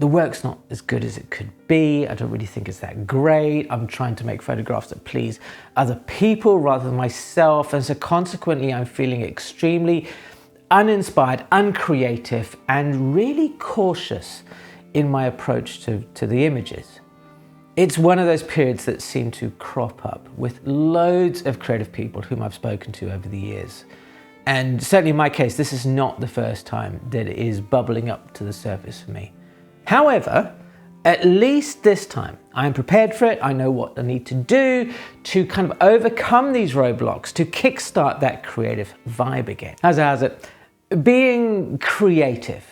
the work's not as good as it could be. I don't really think it's that great. I'm trying to make photographs that please other people rather than myself. And so consequently, I'm feeling extremely uninspired, uncreative, and really cautious in my approach to the images. It's one of those periods that seem to crop up with loads of creative people whom I've spoken to over the years. And certainly in my case, this is not the first time that it is bubbling up to the surface for me. However, at least this time, I am prepared for it. I know what I need to do to kind of overcome these roadblocks, to kickstart that creative vibe again. How's it? Being creative,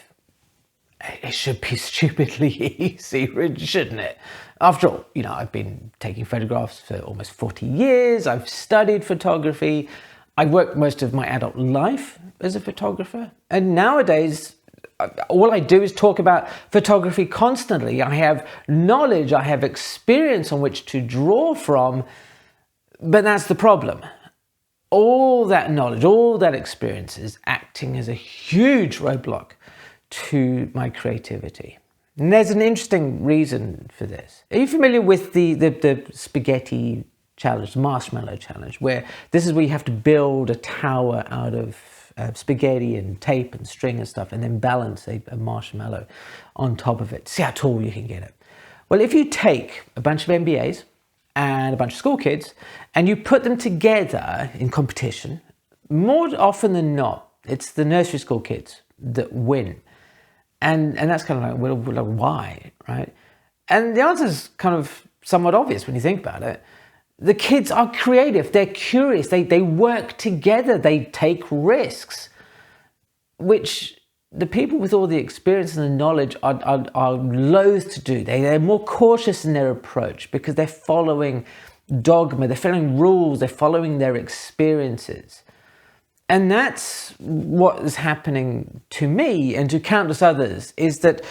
it should be stupidly easy, shouldn't it? After all, I've been taking photographs for almost 40 years. I've studied photography. I've worked most of my adult life as a photographer. And nowadays, all I do is talk about photography constantly. I have knowledge, I have experience on which to draw from, but that's the problem. All that knowledge, all that experience is acting as a huge roadblock to my creativity. And there's an interesting reason for this. Are you familiar with the spaghetti challenge, marshmallow challenge, where this is where you have to build a tower out of spaghetti and tape and string and stuff, and then balance a marshmallow on top of it. See how tall you can get it. Well, if you take a bunch of MBAs and a bunch of school kids and you put them together in competition, more often than not, it's the nursery school kids that win. And that's kind of like, well, why, right? And the answer is kind of somewhat obvious when you think about it. The kids are creative, they're curious, they work together, they take risks, which the people with all the experience and the knowledge are loath to do. They're more cautious in their approach because they're following dogma, they're following rules, they're following their experiences. And that's what is happening to me and to countless others, is that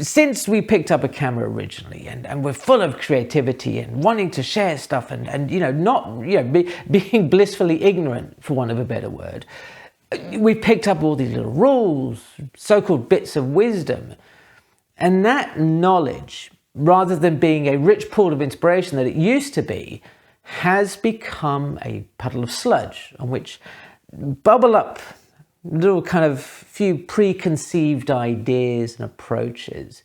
since we picked up a camera originally and we're full of creativity and wanting to share stuff and being blissfully ignorant, for want of a better word, we picked up all these little rules, so-called bits of wisdom. And that knowledge, rather than being a rich pool of inspiration that it used to be, has become a puddle of sludge on which bubble up little kind of few preconceived ideas and approaches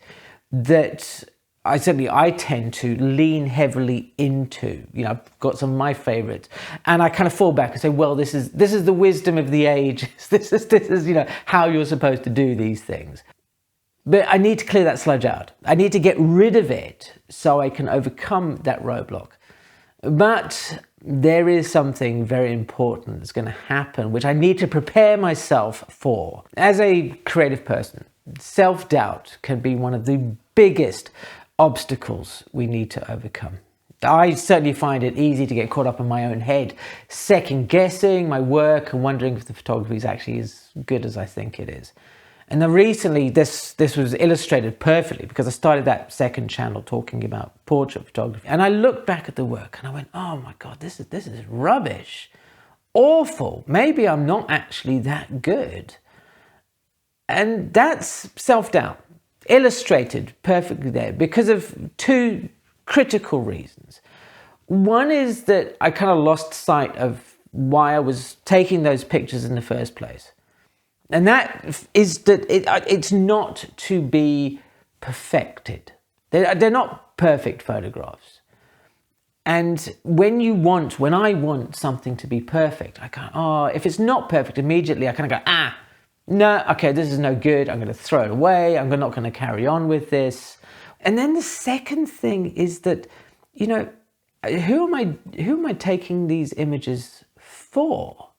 that I tend to lean heavily into. I've got some of my favorites, and I kind of fall back and say, well, this is the wisdom of the age. This is how you're supposed to do these things. But I need to clear that sludge out. I need to get rid of it so I can overcome that roadblock. But there is something very important that's going to happen, which I need to prepare myself for. As a creative person, self-doubt can be one of the biggest obstacles we need to overcome. I certainly find it easy to get caught up in my own head, second-guessing my work and wondering if the photography is actually as good as I think it is. And then recently, this was illustrated perfectly because I started that second channel talking about portrait photography. And I looked back at the work and I went, oh my God, this is rubbish. Awful. Maybe I'm not actually that good. And that's self-doubt, illustrated perfectly there because of two critical reasons. One is that I kind of lost sight of why I was taking those pictures in the first place. And that is that it's not to be perfected. They're not perfect photographs. And when I want something to be perfect, I go, if it's not perfect immediately, I kind of go, no, okay, this is no good. I'm going to throw it away. I'm not going to carry on with this. And then the second thing is that, who am I taking these images for?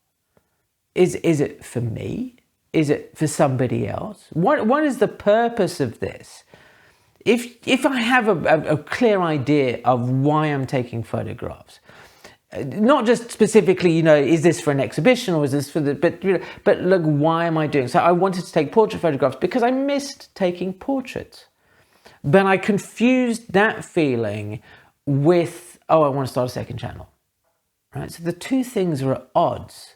Is it for me? Is it for somebody else? What is the purpose of this? If I have a clear idea of why I'm taking photographs, not just specifically, is this for an exhibition or is this for but look, why am I doing? So I wanted to take portrait photographs because I missed taking portraits, but I confused that feeling with, I want to start a second channel, right? So the two things are at odds.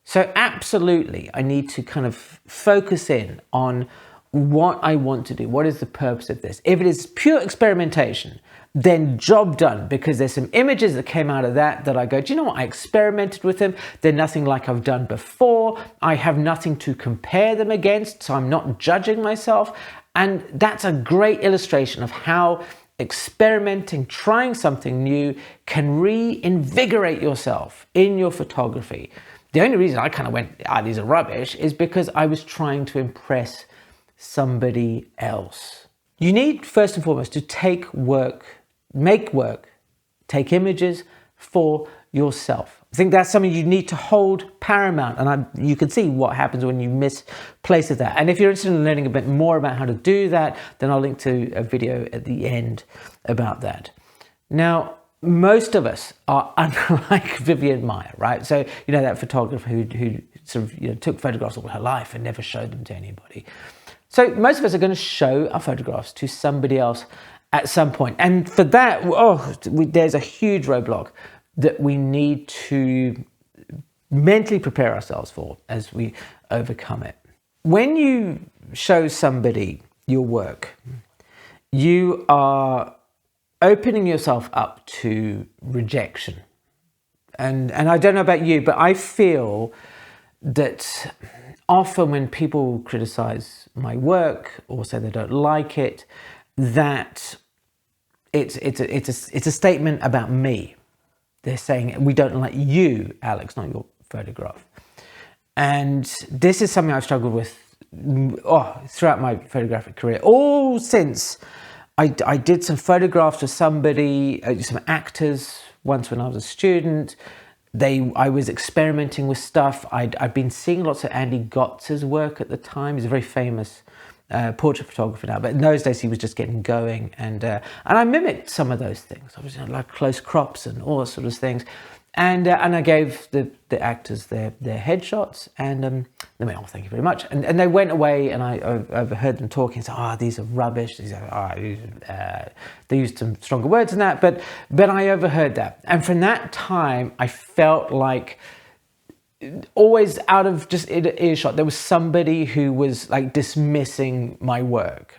So absolutely, I need to kind of focus in on what I want to do. What is the purpose of this? If it is pure experimentation, then job done, because there's some images that came out of that I go, do you know what? I experimented with them. They're nothing like I've done before. I have nothing to compare them against, so I'm not judging myself. And that's a great illustration of how experimenting, trying something new can reinvigorate yourself in your photography. The only reason I kind of went, these are rubbish, is because I was trying to impress somebody else. You need, first and foremost, to take images for yourself. I think that's something you need to hold paramount, and you can see what happens when you misplace that. And if you're interested in learning a bit more about how to do that, then I'll link to a video at the end about that. Now, most of us are unlike Vivian Maier, right? So, you know, that photographer who sort of, took photographs all her life and never showed them to anybody. So most of us are going to show our photographs to somebody else at some point. And for that, there's a huge roadblock that we need to mentally prepare ourselves for as we overcome it. When you show somebody your work, you are opening yourself up to rejection. And I don't know about you, but I feel that often when people criticize my work or say they don't like it, that it's a statement about me. They're saying, we don't like you, Alex, not your photograph. And this is something I've struggled with throughout my photographic career, all since I did some photographs with somebody, some actors, once when I was a student. I was experimenting with stuff. I'd been seeing lots of Andy Gotz's work at the time. He's a very famous portrait photographer now, but in those days he was just getting going, and I mimicked some of those things. I was like close crops and all those sort of things, and I gave the actors their headshots, and they went, oh, thank you very much, and they went away, and I overheard them talking and said, these are rubbish. They used some stronger words than that, but I overheard that, and from that time I felt like, always out of just earshot, there was somebody who was like dismissing my work,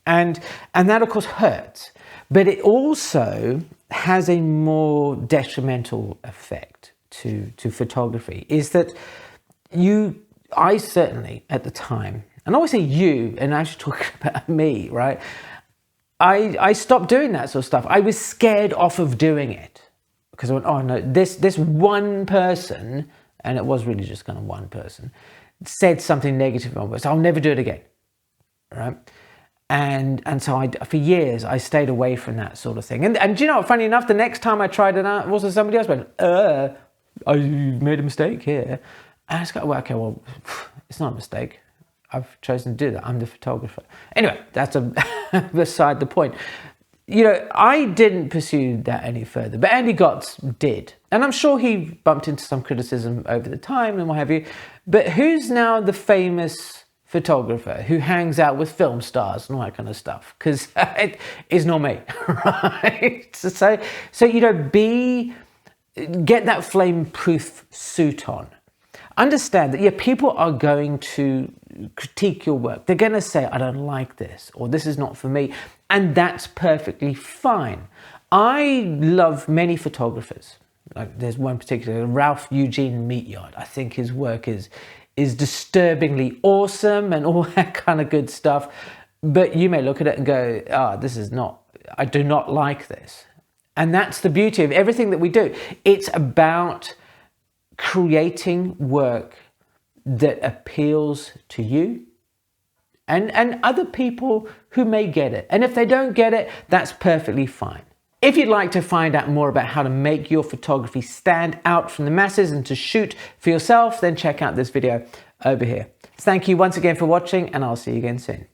and that of course hurts, but it also has a more detrimental effect to photography. Is that I certainly at the time, and I always say you, and I should talk about me, right? I stopped doing that sort of stuff. I was scared off of doing it because I went, oh no, this one person, and it was really just kind of one person, said something negative about it, so I'll never do it again, right? And so for years I stayed away from that sort of thing. And do you know what, funny enough, the next time I tried it out, also somebody else went, I made a mistake here. And I was like, well, it's not a mistake. I've chosen to do that. I'm the photographer. Anyway, that's beside the point. I didn't pursue that any further, but Andy Gotz did. And I'm sure he bumped into some criticism over the time and what have you. But who's now the famous photographer who hangs out with film stars and all that kind of stuff? Because it is not me, right? So get that flame-proof suit on. Understand that, people are going to critique your work. They're going to say, I don't like this, or this is not for me. And that's perfectly fine. I love many photographers. Like there's one particular, Ralph Eugene Meatyard. I think his work is disturbingly awesome and all that kind of good stuff. But you may look at it and go, I do not like this. And that's the beauty of everything that we do. It's about creating work that appeals to you and other people who may get it. And if they don't get it, that's perfectly fine. If you'd like to find out more about how to make your photography stand out from the masses and to shoot for yourself, then check out this video over here. Thank you once again for watching, and I'll see you again soon.